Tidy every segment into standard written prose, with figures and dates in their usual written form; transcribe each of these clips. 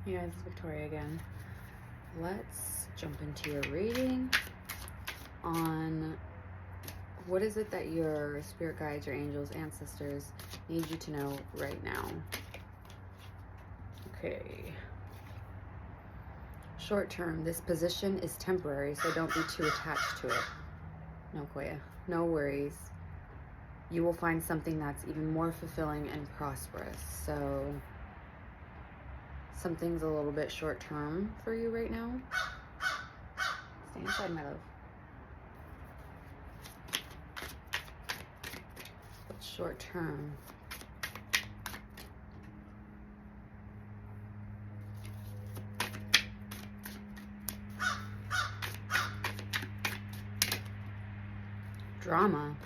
Hey guys, it's Victoria again. Let's jump into your reading on what is it that your spirit guides, your angels, ancestors need you to know right now. Okay. Short term, this position is temporary, so don't be too attached to it. No, Koya. No worries. You will find something that's even more fulfilling and prosperous. So something's a little bit short term for you right now. Stay inside, my love. What's short term? Drama.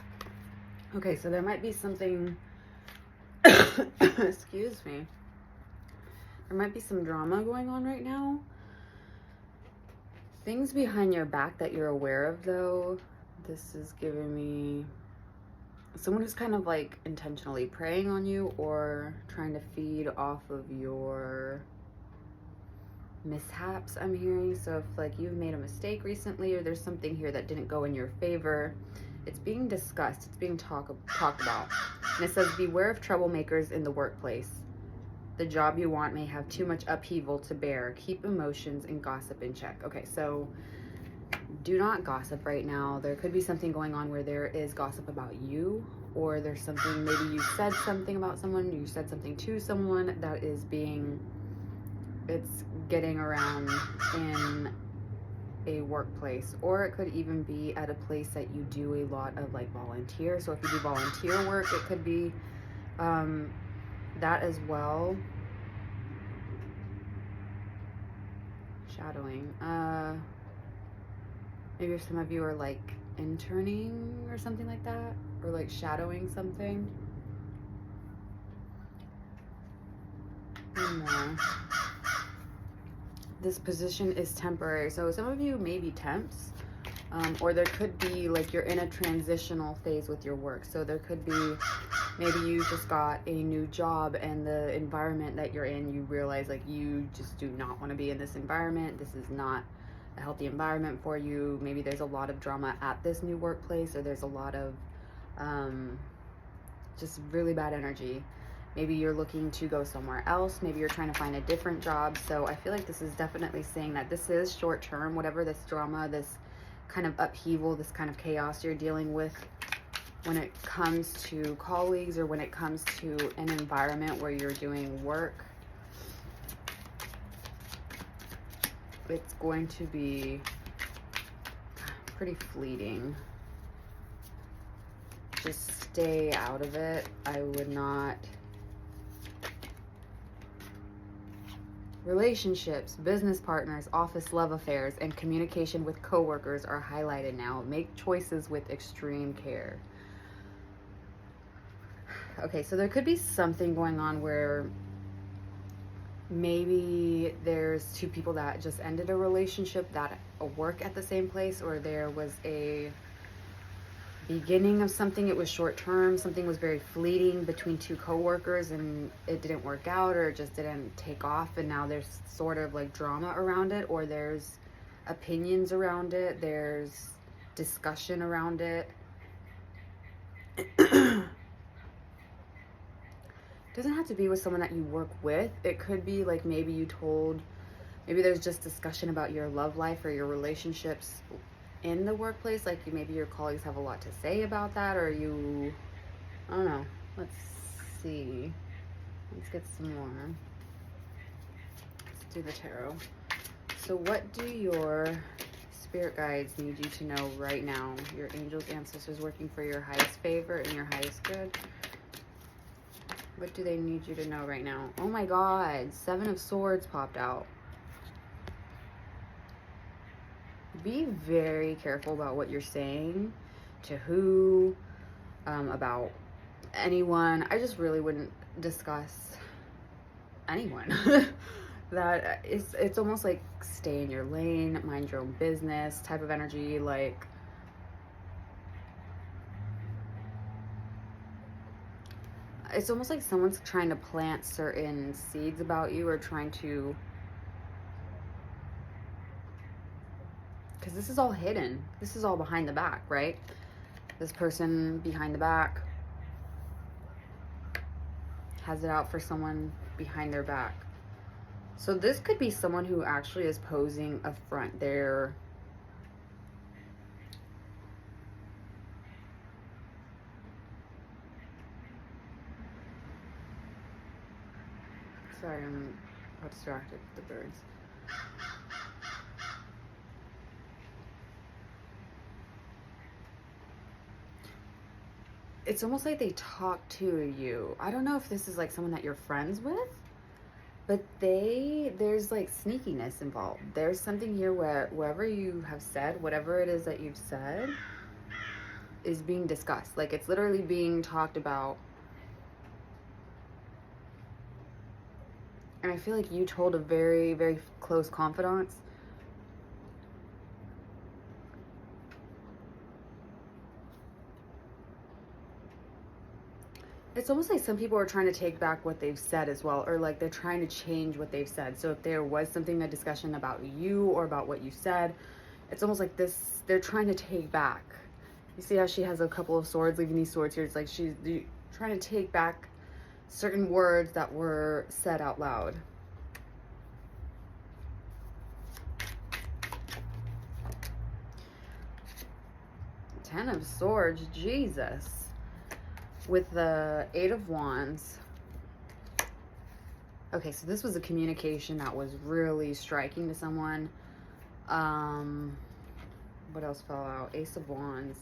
Okay, so there might be something, excuse me. There might be some drama going on right now. Things behind your back that you're aware of, though. This is giving me someone who's kind of like intentionally preying on you or trying to feed off of your mishaps, I'm hearing. So if like you've made a mistake recently or there's something here that didn't go in your favor, it's being discussed, it's being talked about. And it says, beware of troublemakers in the workplace. The job you want may have too much upheaval to bear. Keep emotions and gossip in check. Okay, so do not gossip right now. There could be something going on where there is gossip about you, or there's something, maybe you said something about someone, you said something to someone that is being, it's getting around in a workplace, or it could even be at a place that you do a lot of like volunteer. So if you do volunteer work, it could be that as well. Shadowing. Maybe some of you are like interning or something like that, or like shadowing something. One more. This position is temporary. So some of you may be temps, or there could be like you're in a transitional phase with your work. So there could be maybe you just got a new job and the environment that you're in, you realize like you just do not want to be in this environment. This is not a healthy environment for you. Maybe there's a lot of drama at this new workplace, or there's a lot of just really bad energy. Maybe you're looking to go somewhere else. Maybe you're trying to find a different job. So I feel like this is definitely saying that this is short term, whatever this drama, this kind of upheaval, this kind of chaos you're dealing with when it comes to colleagues or when it comes to an environment where you're doing work. It's going to be pretty fleeting. Just stay out of it. I would not. Relationships, business partners, office love affairs, and communication with coworkers are highlighted now. Make choices with extreme care. Okay, so there could be something going on where maybe there's two people that just ended a relationship that work at the same place, or there was a beginning of something. It was short term, something was very fleeting between two coworkers and it didn't work out, or it just didn't take off, and now there's sort of like drama around it, or there's opinions around it, there's discussion around it. Doesn't have to be with someone that you work with. It could be like maybe there's just discussion about your love life or your relationships in the workplace. Like maybe your colleagues have a lot to say about that, or I don't know. Let's see. Let's get some more. Let's do the tarot. So what do your spirit guides need you to know right now? Your angels, ancestors working for your highest favor and your highest good. What do they need you to know right now? Oh my God, 7 of Swords popped out. Be very careful about what you're saying to who, about anyone. I just really wouldn't discuss anyone. That it's almost like stay in your lane, mind your own business type of energy. Like it's almost like someone's trying to plant certain seeds about you, or trying to Because this is all hidden. This is all behind the back, right? This person behind the back has it out for someone behind their back. So this could be someone who actually is posing a front. They're sorry, I'm distracted with the birds. It's almost like they talk to you. I don't know if this is like someone that you're friends with, but there's like sneakiness involved. There's something here where whatever you have said, whatever it is that you've said, is being discussed. Like it's literally being talked about. And I feel like you told a very, very close confidant. It's almost like some people are trying to take back what they've said as well, or like they're trying to change what they've said. So if there was something, a discussion about you or about what you said, it's almost like this, they're trying to take back. You see how she has a couple of swords, leaving these swords here. It's like she's trying to take back certain words that were said out loud. Ten of Swords, Jesus. With the Eight of Wands. Okay, so this was a communication that was really striking to someone. What else fell out? Ace of Wands.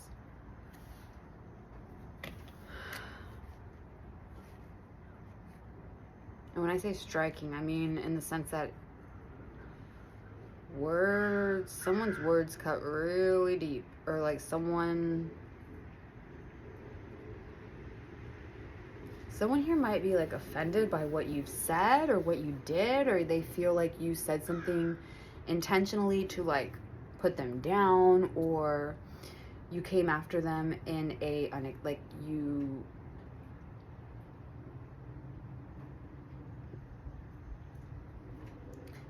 And when I say striking, I mean in the sense that someone's words cut really deep, or like someone here might be like offended by what you've said or what you did, or they feel like you said something intentionally to like put them down, or you came after them in a like you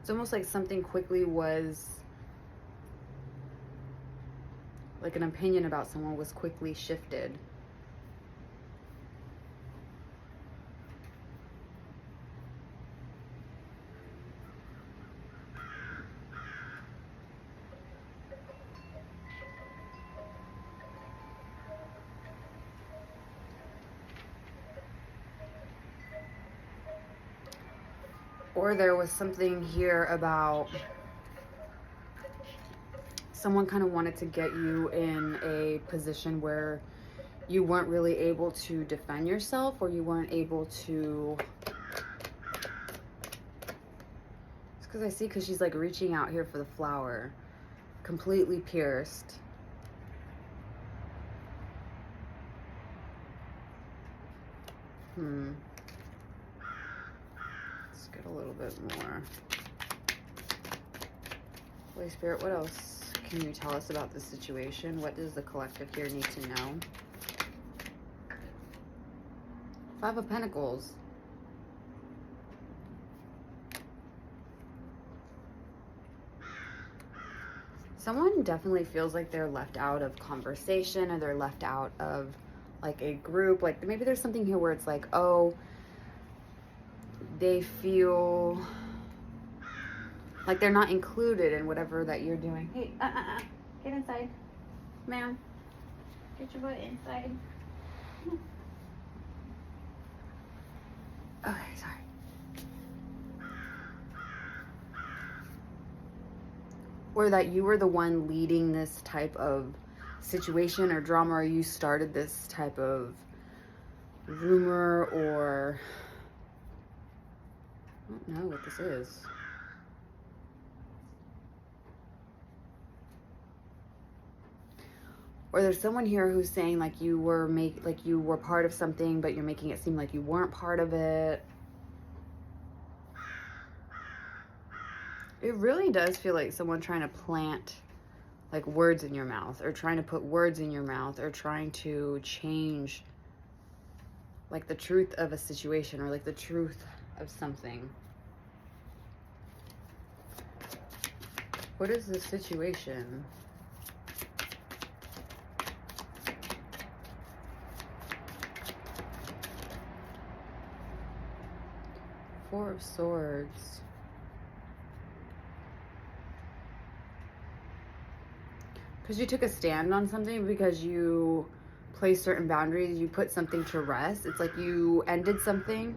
it's almost like something quickly was like an opinion about someone was quickly shifted. Or there was something here about someone kind of wanted to get you in a position where you weren't really able to defend yourself, or you weren't able to... It's because I see, because she's like reaching out here for the flower. Completely pierced. Let's get a little bit more. Holy Spirit, what else can you tell us about this situation? What does the collective here need to know? Five of Pentacles. Someone definitely feels like they're left out of conversation, or they're left out of like a group. Like maybe there's something here where it's like, oh, they feel like they're not included in whatever that you're doing. Hey, get inside, ma'am. Get your butt inside. Okay, sorry. Or that you were the one leading this type of situation or drama, or you started this type of rumor, or I don't know what this is. Or there's someone here who's saying like you were part of something, but you're making it seem like you weren't part of it. It really does feel like someone trying to plant like words in your mouth, or trying to put words in your mouth, or trying to change like the truth of a situation, or like the truth of something. What is the situation? Four of Swords. Because you took a stand on something, because you placed certain boundaries, you put something to rest. It's like you ended something.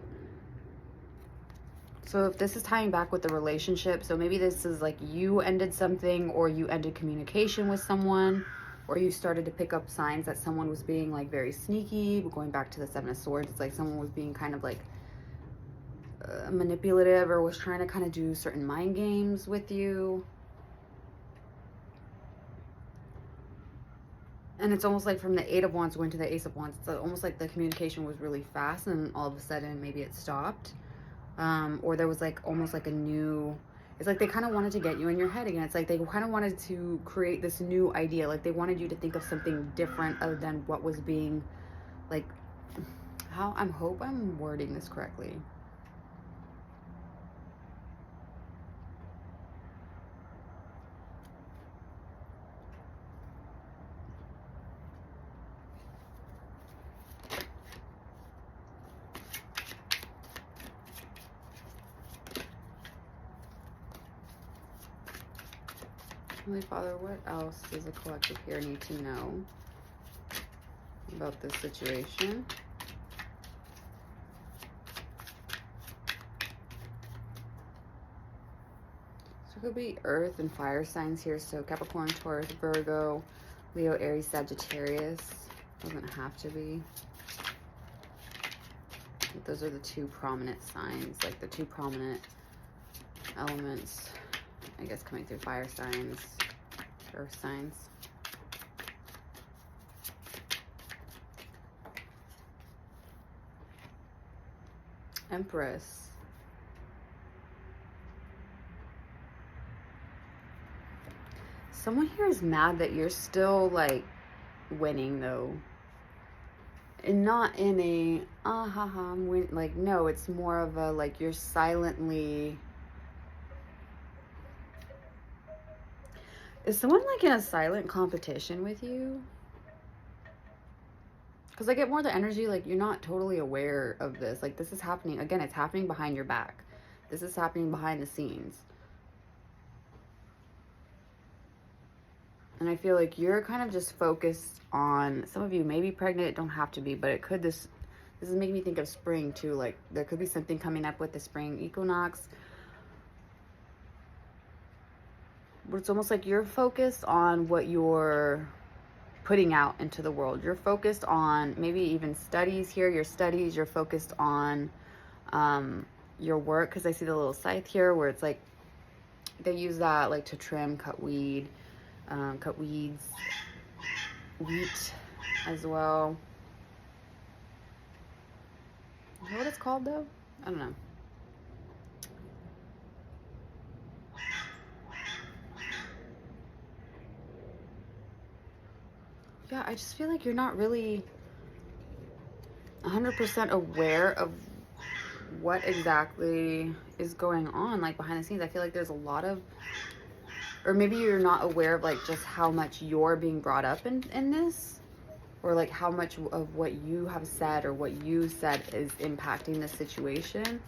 So if this is tying back with the relationship, so maybe this is like you ended something, or you ended communication with someone, or you started to pick up signs that someone was being like very sneaky. Going back to the Seven of Swords, it's like someone was being kind of like manipulative, or was trying to kind of do certain mind games with you. And it's almost like from the Eight of Wands going to the Ace of Wands, it's almost like the communication was really fast, and all of a sudden maybe it stopped. Or there was like almost like a new, it's like they kind of wanted to get you in your head again. It's like they kind of wanted to create this new idea. Like they wanted you to think of something different other than what was being like, I hope I'm wording this correctly. Holy Father, what else does the collective here need to know about this situation? So it could be earth and fire signs here. So Capricorn, Taurus, Virgo, Leo, Aries, Sagittarius. Doesn't have to be. But those are the two prominent signs, like the two prominent elements, I guess, coming through fire signs, earth signs. Empress. Someone here is mad that you're still like winning though. And not in a I'm win, like, no, it's more of a like you're silently. Is someone like in a silent competition with you? Because I get more the energy like you're not totally aware of this. Like this is happening. Again, it's happening behind your back. This is happening behind the scenes. And I feel like you're kind of just focused on, some of you may be pregnant, it don't have to be, but it could, this is making me think of spring too. Like there could be something coming up with the spring equinox. But it's almost like you're focused on what you're putting out into the world. You're focused on maybe even studies here, your studies. You're focused on your work, because I see the little scythe here where it's like they use that like to trim, cut weeds, wheat as well. Is that what it's called though? I don't know. Yeah, I just feel like you're not really 100% aware of what exactly is going on, like behind the scenes. I feel like there's a lot of, or maybe you're not aware of like just how much you're being brought up in this, or like how much of what you have said or what you said is impacting the situation.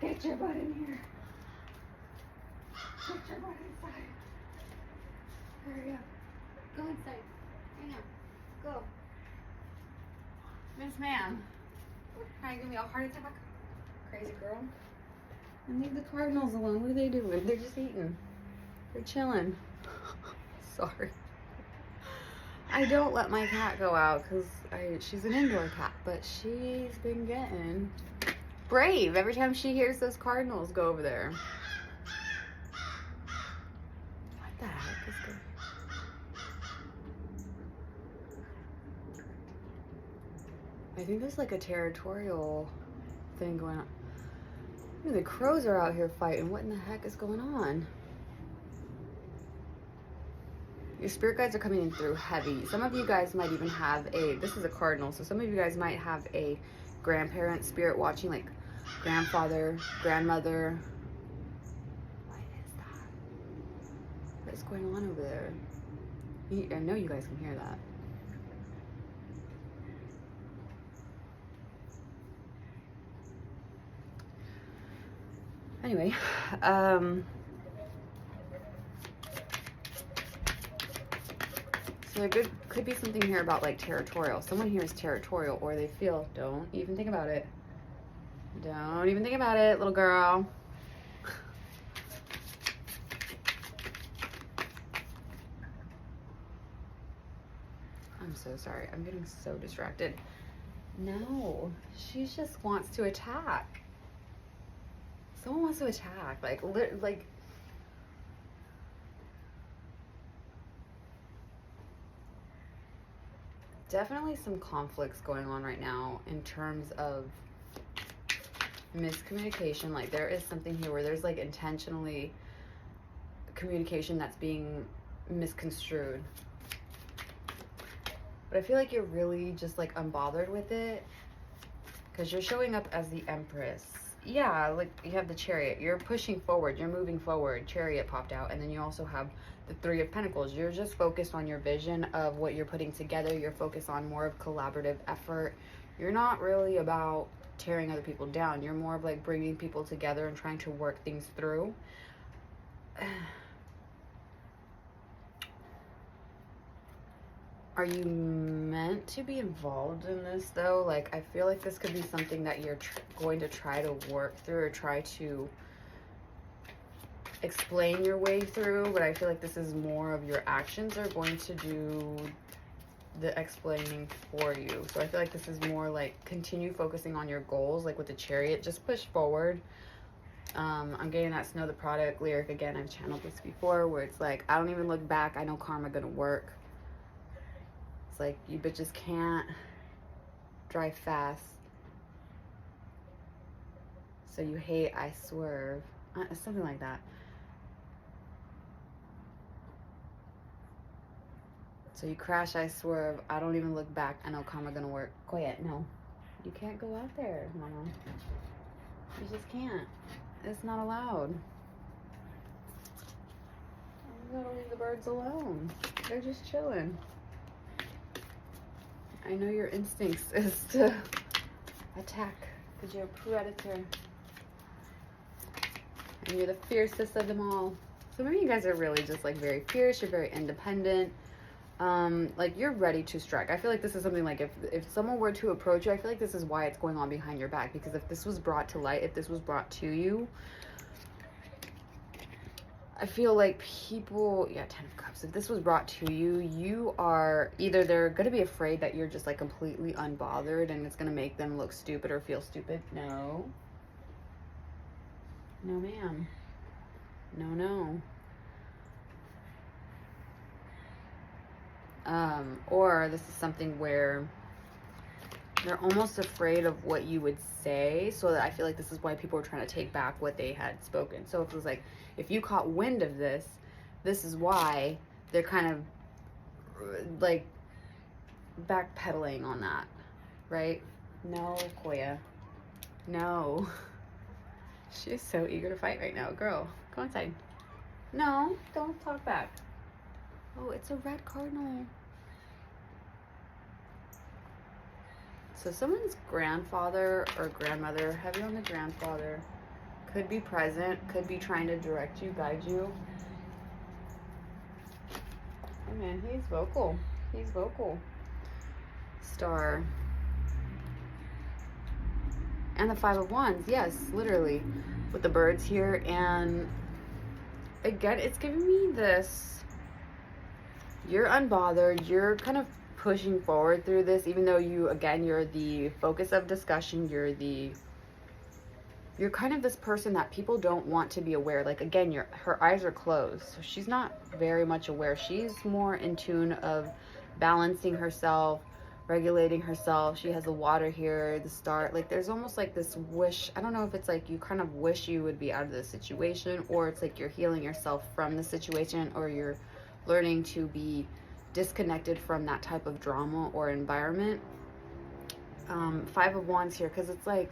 Get your butt in here. Get your butt inside. Hurry up. Go inside. Hang on. Go. Miss Ma'am. Trying to give me a heart attack? Crazy girl. And leave the cardinals alone. What are they doing? They're just eating. They're chilling. Sorry. I don't let my cat go out because she's an indoor cat, but she's been getting brave every time she hears those cardinals go over there. What the heck is going on? I think there's like a territorial thing going on. Ooh, the crows are out here fighting. What in the heck is going on? Your spirit guides are coming in through heavy. Some of you guys might even have this is a cardinal, so some of you guys might have a grandparent spirit watching, like grandfather, grandmother. What is that? What is going on over there? I know you guys can hear that. Anyway, so there could be something here about like territorial. Someone here is territorial, or they feel, don't even think about it. Don't even think about it, little girl. I'm so sorry. I'm getting so distracted. No, she just wants to attack. Someone wants to attack. Like, definitely some conflicts going on right now in terms of miscommunication. Like, there is something here where there's like intentionally communication that's being misconstrued. But I feel like you're really just like unbothered with it because you're showing up as the Empress. Yeah, like you have the Chariot. You're pushing forward. You're moving forward. Chariot popped out. And then you also have the Three of Pentacles. You're just focused on your vision of what you're putting together. You're focused on more of collaborative effort. You're not really about tearing other people down. You're more of like bringing people together and trying to work things through. Are you meant to be involved in this though? Like, I feel like this could be something that you're going to try to work through or try to explain your way through, but I feel like this is more of your actions are going to do the explaining for you. So I feel like this is more like continue focusing on your goals, like with the Chariot, just push forward. I'm getting that Snow the Product lyric again. I've channeled this before where it's like, I don't even look back. I know karma gonna work. Like, you bitches can't drive fast, so you hate, I swerve. Something like that. So you crash, I swerve. I don't even look back. I know karma gonna work. Quiet. No, you can't go out there, mama. You just can't. It's not allowed. You gotta leave the birds alone. They're just chilling. I know your instincts is to attack because you're a predator. And you're the fiercest of them all. So maybe you guys are really just like very fierce. You're very independent. Like you're ready to strike. I feel like this is something like if someone were to approach you, I feel like this is why it's going on behind your back. Because if this was brought to light, if this was brought to you, I feel like people, yeah, 10 of Cups. If this was brought to you, you are either they're going to be afraid that you're just like completely unbothered and it's going to make them look stupid or feel stupid. No. No, ma'am. No, no. Or this is something where they're almost afraid of what you would say. So that I feel like this is why people are trying to take back what they had spoken. So if it was like, if you caught wind of this, this is why they're kind of like backpedaling on that, right? No, Koya. No. She's so eager to fight right now. Girl, go inside. No, don't talk back. Oh, it's a red cardinal. So someone's grandfather or grandmother, heavy on the grandfather, could be present, could be trying to direct you, guide you. Oh man, he's vocal. He's vocal. Star. And the Five of Wands, yes, literally. With the birds here. And again, it's giving me this. You're unbothered. You're kind of pushing forward through this, even though you, again, you're the focus of discussion. You're kind of this person that people don't want to be aware. Like, again, her eyes are closed. So she's not very much aware. She's more in tune of balancing herself, regulating herself. She has the water here, the star. Like, there's almost like this wish. I don't know if it's like you kind of wish you would be out of the situation, or it's like you're healing yourself from the situation, or you're learning to be disconnected from that type of drama or environment. Five of Wands here, because it's like,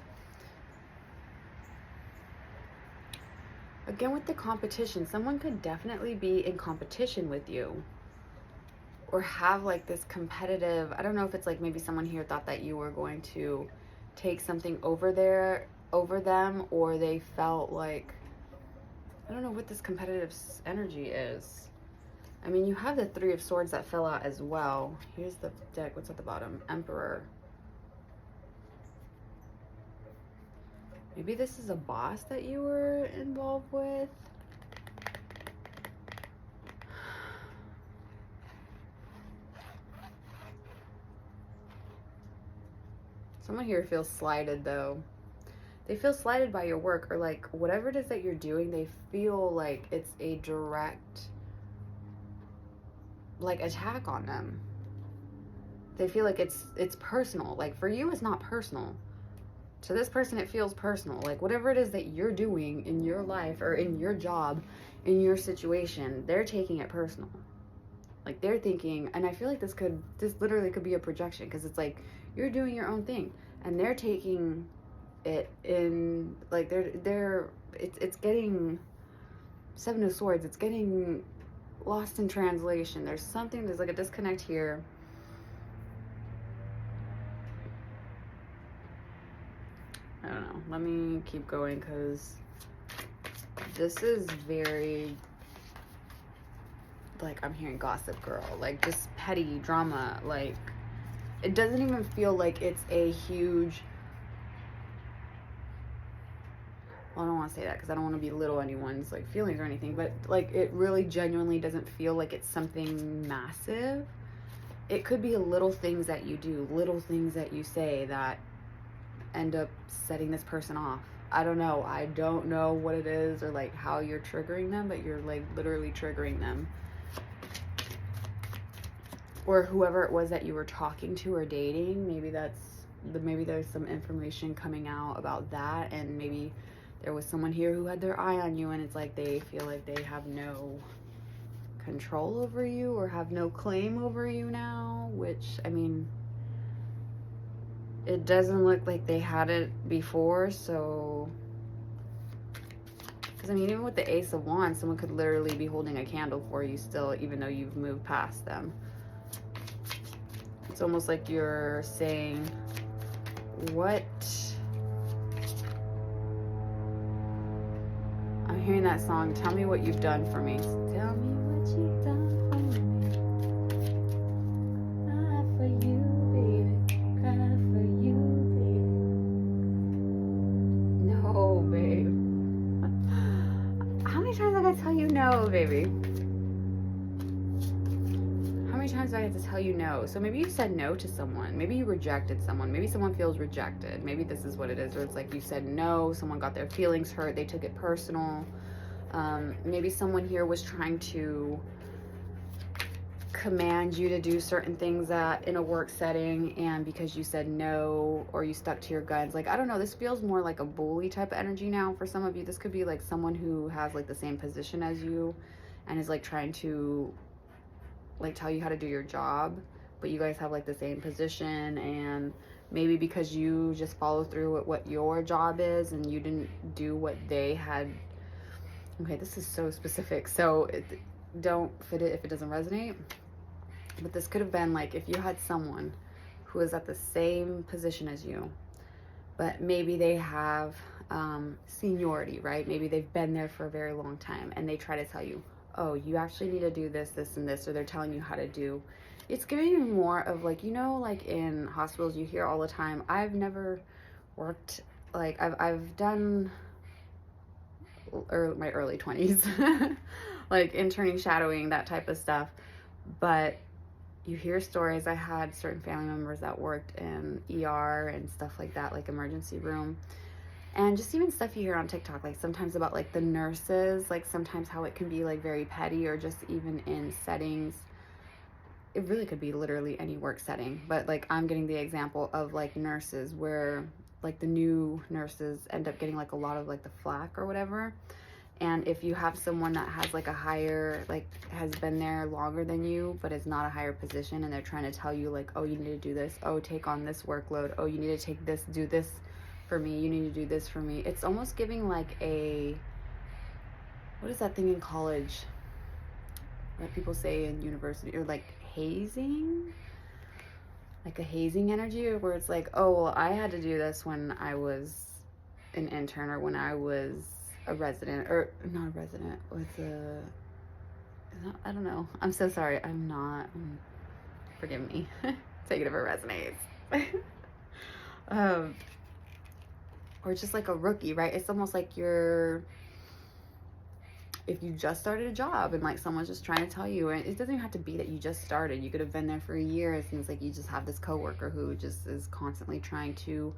again with the competition, someone could definitely be in competition with you. or have like this competitive, I don't know if it's like maybe someone here thought that you were going to take something over them, or they felt like, I don't know what this competitive energy is. I mean, you have the Three of Swords that fell out as well. Here's the deck. What's at the bottom? Emperor. Maybe this is a boss that you were involved with. Someone here feels slighted though. They feel slighted by your work, or like whatever it is that you're doing, they feel like it's a direct like attack on them. They feel like it's personal. Like for you, it's not personal. To this person, it feels personal. Like whatever it is that you're doing in your life or in your job, in your situation, they're taking it personal. Like they're thinking, and I feel like this literally could be a projection, because it's like you're doing your own thing and they're taking it in like it's getting Seven of Swords, it's getting lost in translation. There's like a disconnect here. I don't know. Let me keep going, because this is very, like, I'm hearing gossip girl, like just petty drama. Like it doesn't even feel like it's a huge, well, I don't want to say that because I don't want to belittle anyone's like feelings or anything, but like it really genuinely doesn't feel like it's something massive. It could be little things that you do, little things that you say that end up setting this person off. I don't know. I don't know what it is or like how you're triggering them, but you're like literally triggering them. Or whoever it was that you were talking to or dating, maybe there's some information coming out about that, and maybe there was someone here who had their eye on you, and it's like they feel like they have no control over you or have no claim over you now, which, I mean, it doesn't look like they had it before. So, because I mean, even with the Ace of Wands, someone could literally be holding a candle for you still, even though you've moved past them. It's almost like you're saying, what? I'm hearing that song, Tell Me What You've Done For Me. Tell me what you've done for me. Cry for you, baby. Cry for you, baby. No, babe. How many times I gotta tell you no, baby? How many times do I have to tell you no? So maybe you said no to someone. Maybe you rejected someone. Maybe someone feels rejected. Maybe this is what it is, or it's like you said no, someone got their feelings hurt, they took it personal. Maybe someone here was trying to command you to do certain things in a work setting, and because you said no or you stuck to your guns, like, I don't know, this feels more like a bully type of energy now for some of you. This could be like someone who has like the same position as you and is like trying to like tell you how to do your job, but you guys have like the same position, and maybe because you just follow through with what your job is and you didn't do what they had. Okay, this is so specific, so don't fit it if it doesn't resonate. But this could have been like if you had someone who is at the same position as you, but maybe they have seniority, right? Maybe they've been there for a very long time, and they try to tell you, oh, you actually need to do this, this, and this, or they're telling you how to do. It's giving you more of like, you know, like in hospitals you hear all the time. I've never worked, like I've done my early 20s, like interning, shadowing, that type of stuff. But you hear stories. I had certain family members that worked in ER and stuff like that, like emergency room. And just even stuff you hear on TikTok, like sometimes about like the nurses, like sometimes how it can be like very petty, or just even in settings. It really could be literally any work setting. But like I'm getting the example of like nurses where like the new nurses end up getting like a lot of like the flack or whatever. And if you have someone that has like a higher, like has been there longer than you, but is not a higher position, and they're trying to tell you like, oh, you need to do this. Oh, take on this workload. Oh, you need to take this, do this for me. You need to do this for me. It's almost giving like a, what is that thing in college that people say in university, or like hazing, like a hazing energy, where it's like, oh, well, I had to do this when I was an intern, or when I was a resident, or not a resident, I don't know. I'm so sorry. I'm not. Forgive me. Take it if it resonates. Or just like a rookie, right? It's almost like if you just started a job and like someone's just trying to tell you, and it doesn't even have to be that you just started. You could have been there for a year. It seems like you just have this coworker who just is constantly trying to,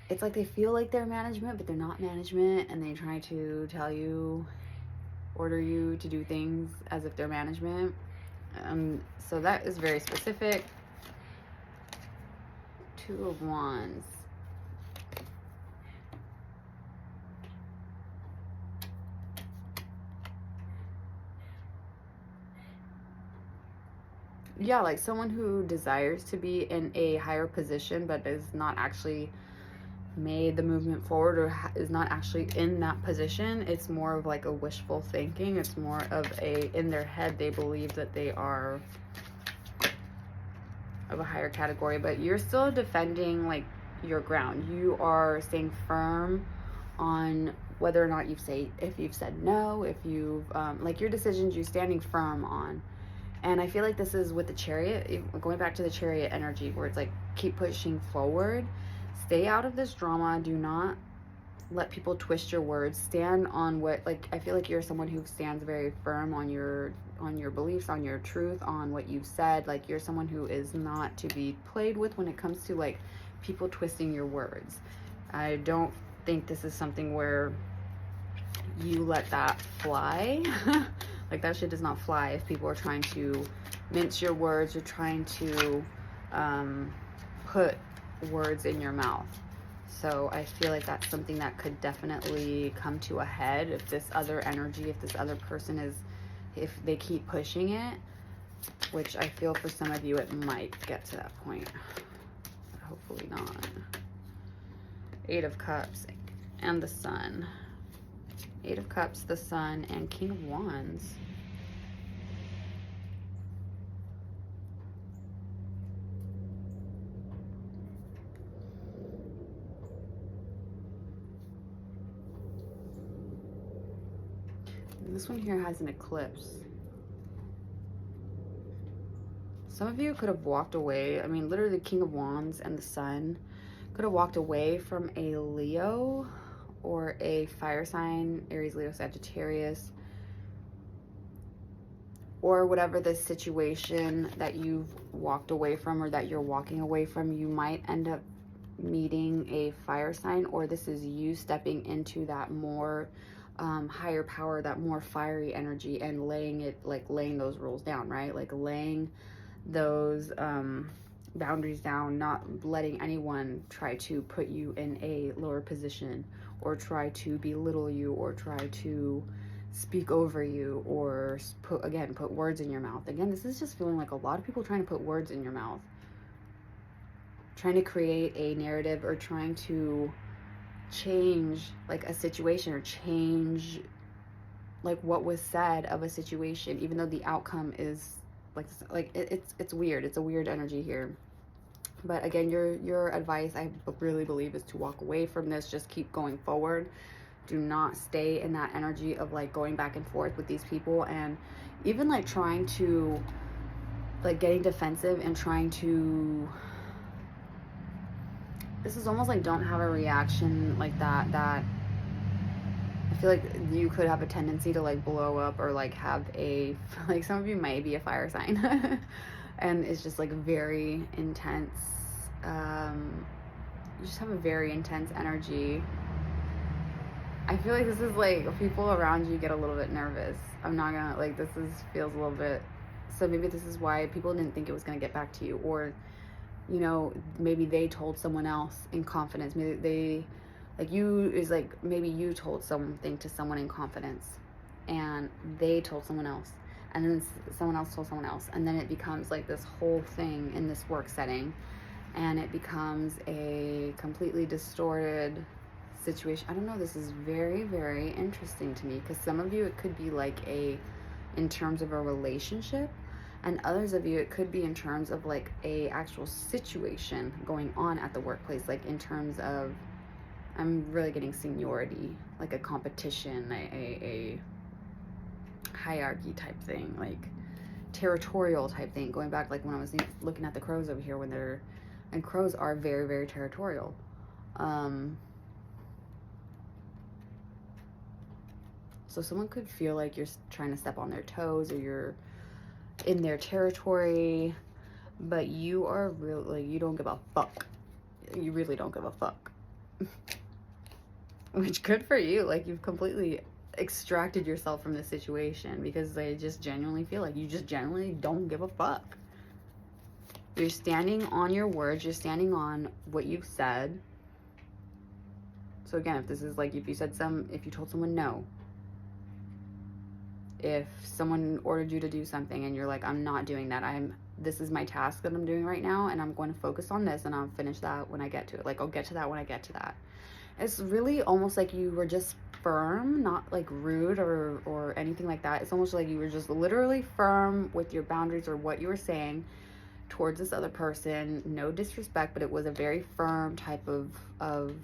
it's like they feel like they're management, but they're not management, and they try to tell you, order you to do things as if they're management. So that is very specific. 2 of Wands. Yeah, like someone who desires to be in a higher position but is not actually made the movement forward, or is not actually in that position. It's more of like a wishful thinking. It's more of in their head they believe that they are of a higher category, but you're still defending like your ground. You are staying firm on whether or not if you've said no, if you've like your decisions, you're standing firm on. And I feel like this is with the Chariot, going back to the Chariot energy, where it's like, keep pushing forward, stay out of this drama, do not let people twist your words, stand on what, like, I feel like you're someone who stands very firm on your beliefs, on your truth, on what you've said. Like, you're someone who is not to be played with when it comes to like people twisting your words. I don't think this is something where you let that fly. Like, that shit does not fly if people are trying to mince your words, or trying to put words in your mouth. So I feel like that's something that could definitely come to a head if this other energy, if this other person if they keep pushing it, which I feel for some of you it might get to that point, but hopefully not. 8 of Cups and the Sun. 8 of Cups, the Sun, and King of Wands. And this one here has an eclipse. Some of you could have walked away. I mean, literally the King of Wands and the Sun could have walked away from a Leo or a fire sign, Aries, Leo, Sagittarius, or whatever the situation that you've walked away from, or that you're walking away from. You might end up meeting a fire sign, or this is you stepping into that more higher power, that more fiery energy, and laying those rules down, right? Like laying those boundaries down, not letting anyone try to put you in a lower position, or try to belittle you, or try to speak over you, or put words in your mouth. Again, this is just feeling like a lot of people trying to put words in your mouth, trying to create a narrative, or trying to change like a situation, or change like what was said of a situation, even though the outcome is it's weird. It's a weird energy here. But again, your advice, I really believe, is to walk away from this. Just keep going forward. Do not stay in that energy of like going back and forth with these people, and even like trying to like getting defensive and trying to, this is almost like don't have a reaction like that I feel like you could have a tendency to like blow up, or like have like some of you might be a fire sign and it's just like very intense. You just have a very intense energy. I feel like this is like people around you get a little bit nervous. I'm not gonna, like, feels a little bit, so maybe this is why people didn't think it was gonna get back to you, or you know, maybe they told someone else in confidence. Maybe maybe you told something to someone in confidence, and they told someone else, and then someone else told someone else, and then it becomes like this whole thing in this work setting, and it becomes a completely distorted situation. I don't know, this is very, very interesting to me, because some of you, it could be like in terms of a relationship, And others of you, it could be in terms of like a actual situation going on at the workplace, like in terms of, I'm really getting seniority, like a competition, a hierarchy type thing, like territorial type thing, going back like when I was looking at the crows over here, when they're, and crows are very, very territorial. So someone could feel like you're trying to step on their toes, or you're in their territory, but you are really, you don't give a fuck. You really don't give a fuck. Which, good for you. Like, you've completely extracted yourself from the situation, because they just genuinely feel like you just genuinely don't give a fuck. You're standing on your words. You're standing on what you've said. So again, if this is like, if you told someone no, if someone ordered you to do something and you're like, I'm not doing that, this is my task that I'm doing right now, and I'm going to focus on this, and I'll finish that when I get to it. Like, I'll get to that when I get to that. It's really almost like you were just firm, not like rude or anything like that. It's almost like you were just literally firm with your boundaries or what you were saying towards this other person. No disrespect, but it was a very firm type of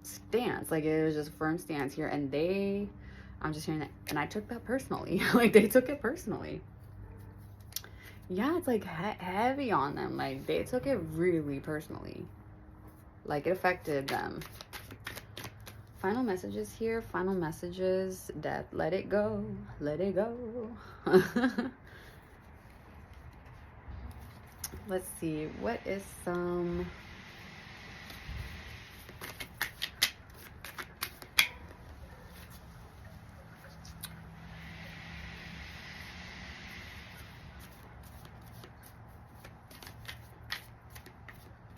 stance. Like, it was just a firm stance here, and I'm just hearing that, and I took that personally. Like, they took it personally. Yeah, it's like heavy on them. Like, they took it really personally. Like, it affected them. Final messages here. Final messages. Death. Let it go. Let it go. Let's see. What is some...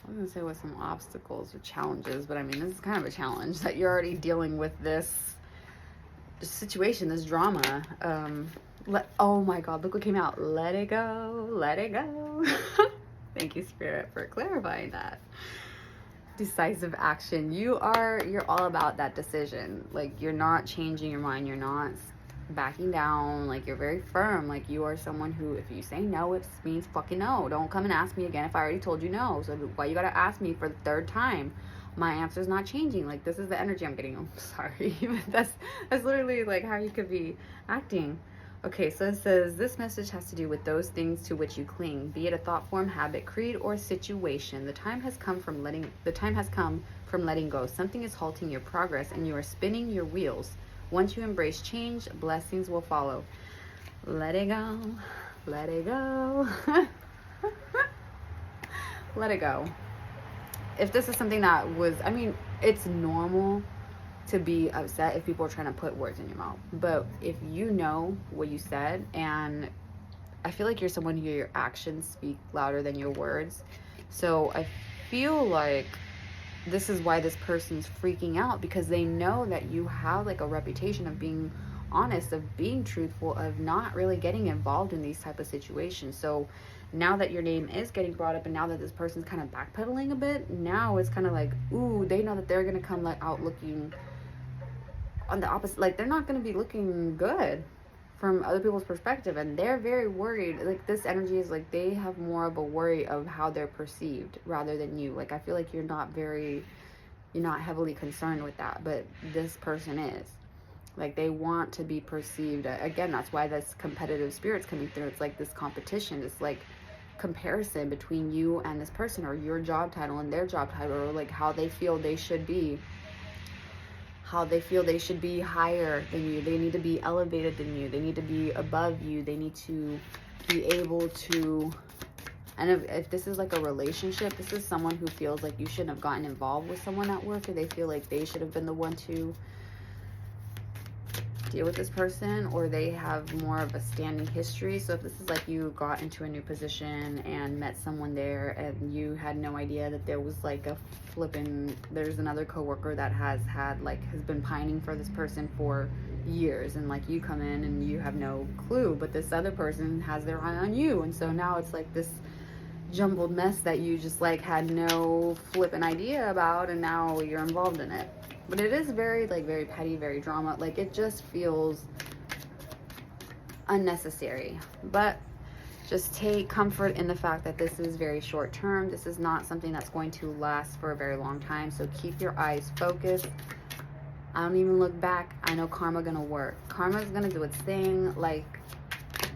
I was gonna say with some obstacles or challenges, but I mean, this is kind of a challenge that you're already dealing with this situation, this drama. Oh my God, look what came out. Let it go, let it go. Thank you, Spirit, for clarifying that. Decisive action. You're all about that decision. Like, you're not changing your mind. You're not backing down. Like, you're very firm. Like, you are someone who, if you say no, it means fucking no. Don't come and ask me again if I already told you no. So why you gotta ask me for the third time? My answer's not changing. Like, this is the energy I'm getting. I'm sorry. that's literally like how you could be acting. Okay, so it says, this message has to do with those things to which you cling, be it a thought form, habit, creed, or situation. The time has come from letting go. Something is halting your progress, and you are spinning your wheels. Once you embrace change, blessings will follow. Let it go. Let it go. Let it go. If this is something that was, I mean, it's normal to be upset if people are trying to put words in your mouth. But if you know what you said, and I feel like you're someone who your actions speak louder than your words. So I feel like this is why this person's freaking out, because they know that you have like a reputation of being honest, of being truthful, of not really getting involved in these type of situations. So now that your name is getting brought up, and now that this person's kind of backpedaling a bit, now it's kind of like, ooh, they know that they're going to come out looking on the opposite. Like, they're not going to be looking good from other people's perspective, and they're very worried. Like, this energy is like they have more of a worry of how they're perceived rather than you. Like, I feel like you're not heavily concerned with that, but this person is. Like, they want to be perceived. Again, that's why this competitive spirit's coming through. It's like this competition, this like comparison between you and this person, or your job title and their job title, or like how they feel they should be. How they feel they should be higher than you. They need to be elevated than you. They need to be above you. They need to be able to... And if this is like a relationship, this is someone who feels like you shouldn't have gotten involved with someone at work, or they feel like they should have been the one to deal with this person, or they have more of a standing history. So if this is like you got into a new position and met someone there, and you had no idea that there was like there's another coworker that has been pining for this person for years, and like you come in and you have no clue, but this other person has their eye on you, and so now it's like this jumbled mess that you just like had no flipping idea about, and now you're involved in it. But it is very petty, very drama. Like, it just feels unnecessary. But Just take comfort in the fact that this is very short term. This is not something that's going to last for a very long time. So keep your eyes focused. I don't even look back. I know karma gonna work. Karma's gonna do its thing. Like,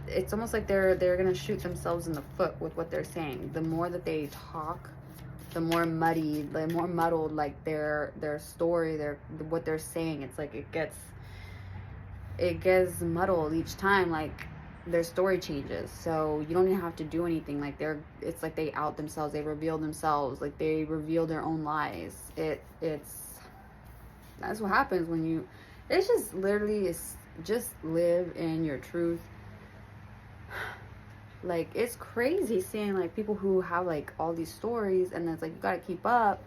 it's almost like they're gonna shoot themselves in the foot with what they're saying. The more that they talk, the more muddy, the more muddled, like their story, what they're saying. It's like it gets muddled each time. Like, their story changes. So you don't even have to do anything. Like, it's like they out themselves, they reveal themselves, like they reveal their own lies. That's what happens when you, it's just literally, just live in your truth. Like, it's crazy seeing like people who have like all these stories, and it's like you gotta keep up.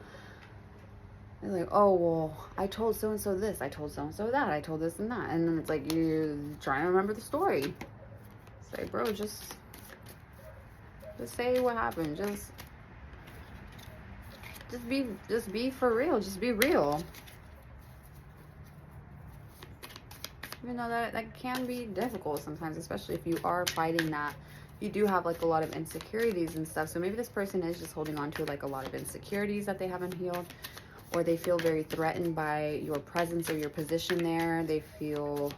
It's like, oh, well, I told so and so this, I told so and so that, I told this and that, and then it's like you're trying to remember the story. It's like, bro, just say what happened. Just be for real. Just be real. Even though that can be difficult sometimes, especially if you are fighting that. You do have like a lot of insecurities and stuff. So maybe this person is just holding on to like a lot of insecurities that they haven't healed, or they feel very threatened by your presence or your position there. They feel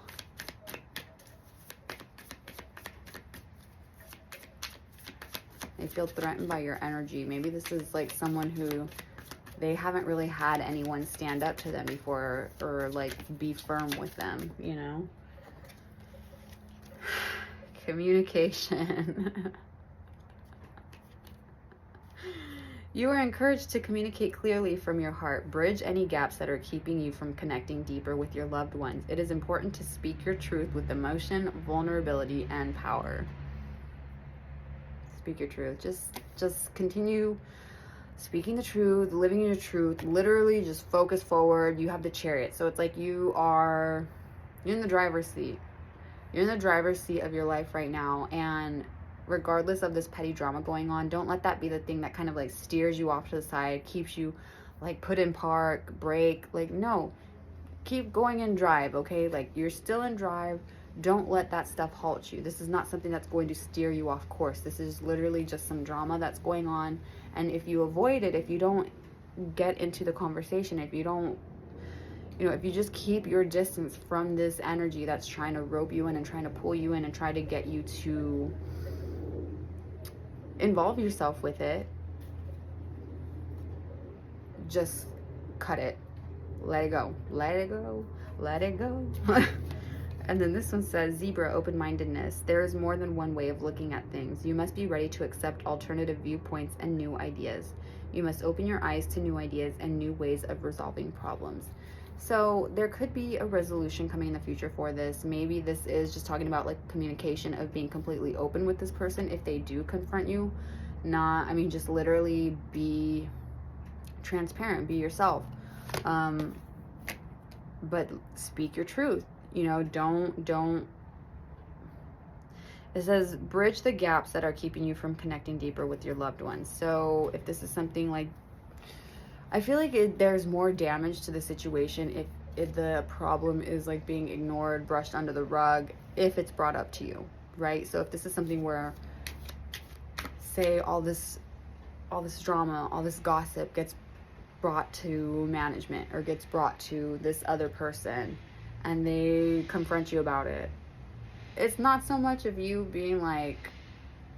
threatened by your energy. Maybe this is like someone who they haven't really had anyone stand up to them before, or like be firm with them, you know? Communication. You are encouraged to communicate clearly from your heart. Bridge any gaps that are keeping you from connecting deeper with your loved ones. It is important to speak your truth with emotion, vulnerability, and power. Speak your truth. Just continue speaking the truth, living in your truth. Literally just focus forward. You have the Chariot. So it's like you're in the driver's seat. You're in the driver's seat of your life right now, and regardless of this petty drama going on, don't let that be the thing that kind of like steers you off to the side, keeps you like put in park, brake. Like, no, keep going and drive, okay? Like, you're still in drive. Don't let that stuff halt you. This is not something that's going to steer you off course. This is literally just some drama that's going on, and if you avoid it, if you don't get into the conversation, if you don't, you know, if you just keep your distance from this energy that's trying to rope you in and trying to pull you in and try to get you to involve yourself with it, just cut it. Let it go. Let it go. Let it go. And then this one says, Zebra, open-mindedness. There is more than one way of looking at things. You must be ready to accept alternative viewpoints and new ideas. You must open your eyes to new ideas and new ways of resolving problems. So there could be a resolution coming in the future for this. Maybe this is just talking about like communication, of being completely open with this person if they do confront you. Just literally be transparent, be yourself. But speak your truth. You know, don't. It says, bridge the gaps that are keeping you from connecting deeper with your loved ones. So if this is something like, I feel like there's more damage to the situation if the problem is like being ignored, brushed under the rug, if it's brought up to you, right? So if this is something where, say, all this drama, all this gossip gets brought to management or gets brought to this other person and they confront you about it, it's not so much of you being like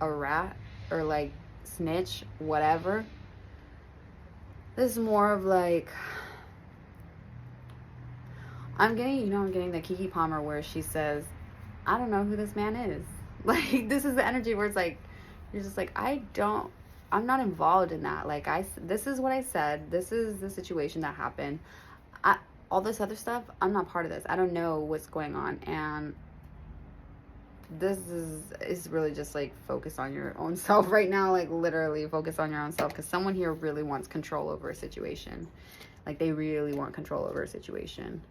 a rat or like snitch, whatever. This is more of like, I'm getting the Kiki Palmer where she says, I don't know who this man is. Like, this is the energy where it's like, you're just like, I'm not involved in that. Like, this is what I said. This is the situation that happened. All this other stuff, I'm not part of this. I don't know what's going on. And this is really just like, focus on your own self right now. Like, literally focus on your own self, because someone here really wants control over a situation. Like, they really want control over a situation.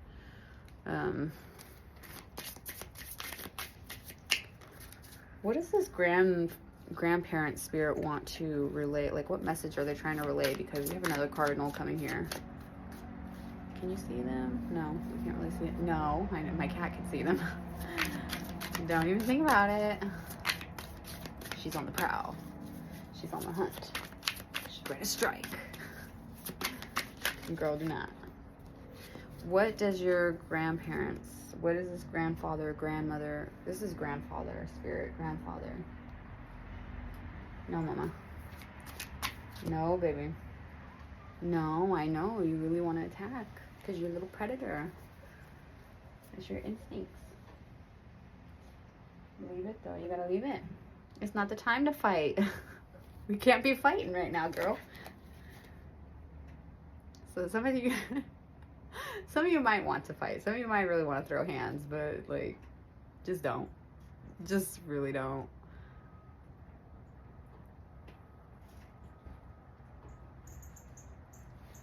What does this grandparent spirit want to relay? Like, what message are they trying to relay? Because we have another cardinal coming here. Can you see them? No, you can't really see it. No, my cat can see them. Don't even think about it. She's on the prowl. She's on the hunt. She's ready to strike. Girl, do not. What does your grandparents, what is this grandfather, grandmother? This is grandfather, spirit, grandfather. No, mama. No, baby. No, I know. You really want to attack because you're a little predator. It's your instincts. Leave it, though. You gotta leave it. It's not the time to fight. We can't be fighting right now, girl. So some of you might want to fight. Some of you might really want to throw hands, but like, just don't. Just really don't.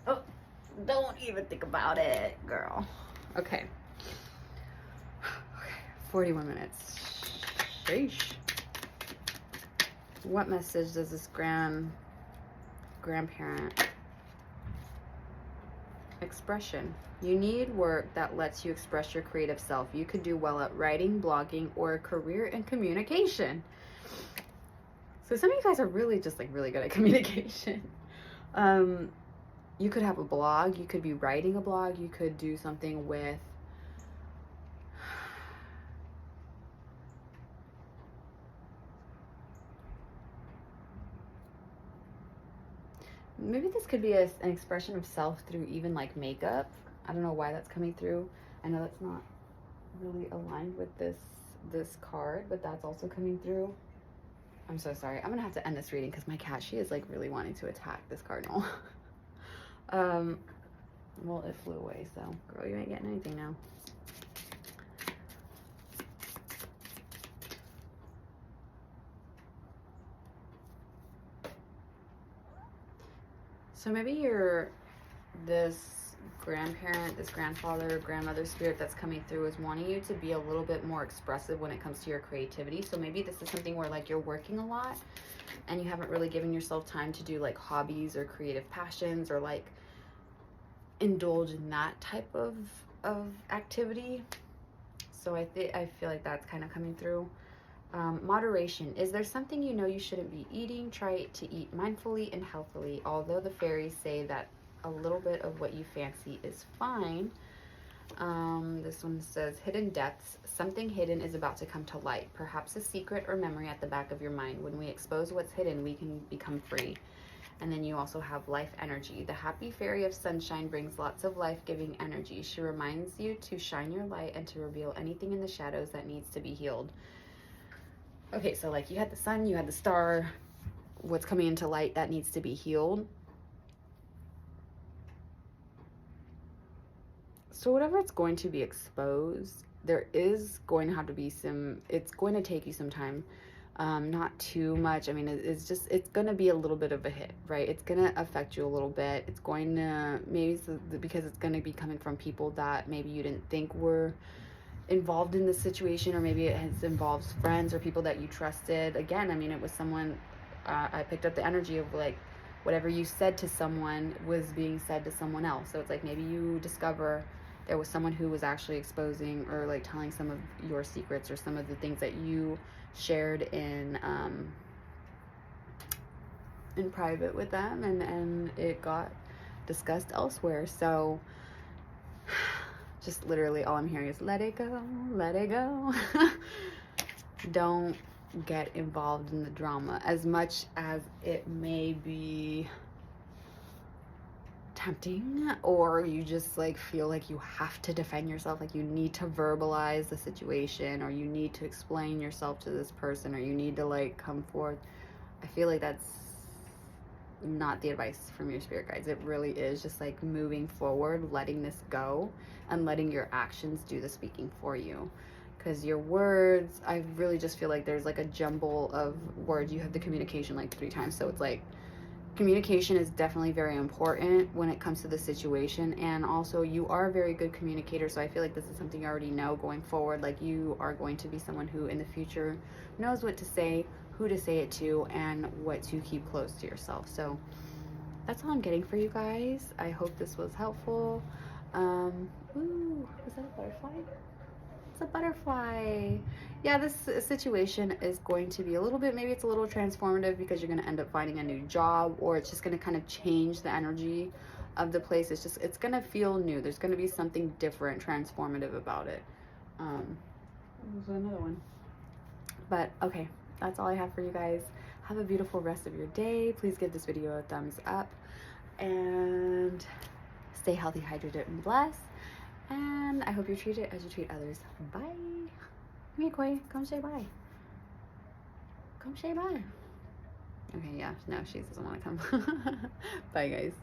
Oh, don't even think about it, girl. Okay. Okay, 41 minutes. Sheesh. What message does this grandparent expression? You need work that lets you express your creative self. You could do well at writing, blogging, or a career in communication. So some of you guys are really just like really good at communication. You could have a blog. You could be writing a blog. You could do something with maybe this could be an expression of self through even like makeup. I don't know why that's coming through. I know that's not really aligned with this card, but that's also coming through. I'm so sorry. I'm gonna have to end this reading because my cat, she is like really wanting to attack this cardinal. Well, it flew away, so girl, you ain't getting anything now. So maybe you're this grandparent, this grandfather, grandmother spirit that's coming through is wanting you to be a little bit more expressive when it comes to your creativity. So maybe this is something where like you're working a lot and you haven't really given yourself time to do like hobbies or creative passions or like indulge in that type of activity. So I feel like that's kind of coming through. Moderation. Is there something you know you shouldn't be eating? Try to eat mindfully and healthily. Although the fairies say that a little bit of what you fancy is fine. This one says hidden depths. Something hidden is about to come to light. Perhaps a secret or memory at the back of your mind. When we expose what's hidden, we can become free. And then you also have life energy. The happy fairy of sunshine brings lots of life-giving energy. She reminds you to shine your light and to reveal anything in the shadows that needs to be healed. Okay, so like you had the sun, you had the star, what's coming into light that needs to be healed. So whatever it's going to be exposed, there is going to have to be it's going to take you some time. Not too much. I mean, it's going to be a little bit of a hit, right? It's going to affect you a little bit. It's going to, because it's going to be coming from people that maybe you didn't think were involved in this situation, or maybe it involves friends or people that you trusted. Again, I mean, it was someone, I picked up the energy of like, whatever you said to someone was being said to someone else. So it's like maybe you discover there was someone who was actually exposing or like telling some of your secrets or some of the things that you shared in private with them, and it got discussed elsewhere. So just literally all I'm hearing is let it go, let it go. Don't get involved in the drama as much as it may be tempting, or you just like feel like you have to defend yourself, like you need to verbalize the situation, or you need to explain yourself to this person, or you need to like come forth. I feel like that's not the advice from your spirit guides. It really is just like moving forward, letting this go, and letting your actions do the speaking for you. Because your words, I really just feel like there's like a jumble of words. You have the communication like 3 times, so it's like communication is definitely very important when it comes to the situation. And also you are a very good communicator, so I feel like this is something you already know going forward. Like you are going to be someone who in the future knows what to say, who to say it to, and what to keep close to yourself. So that's all I'm getting for you guys. I hope this was helpful. Ooh, is that a butterfly? it's a butterfly. Yeah, this situation is going to be a little bit, maybe it's a little transformative because you're going to end up finding a new job, or it's just going to kind of change the energy of the place. It's going to feel new. There's going to be something different, transformative about it. There's another one. But okay, that's all I have for you guys. Have a beautiful rest of your day. Please give this video a thumbs up and stay healthy, hydrated, and blessed. And I hope you treat it as you treat others. Bye. Come here, Koi. Come say bye. Come say bye. Okay, yeah. No, she doesn't want to come. Bye, guys.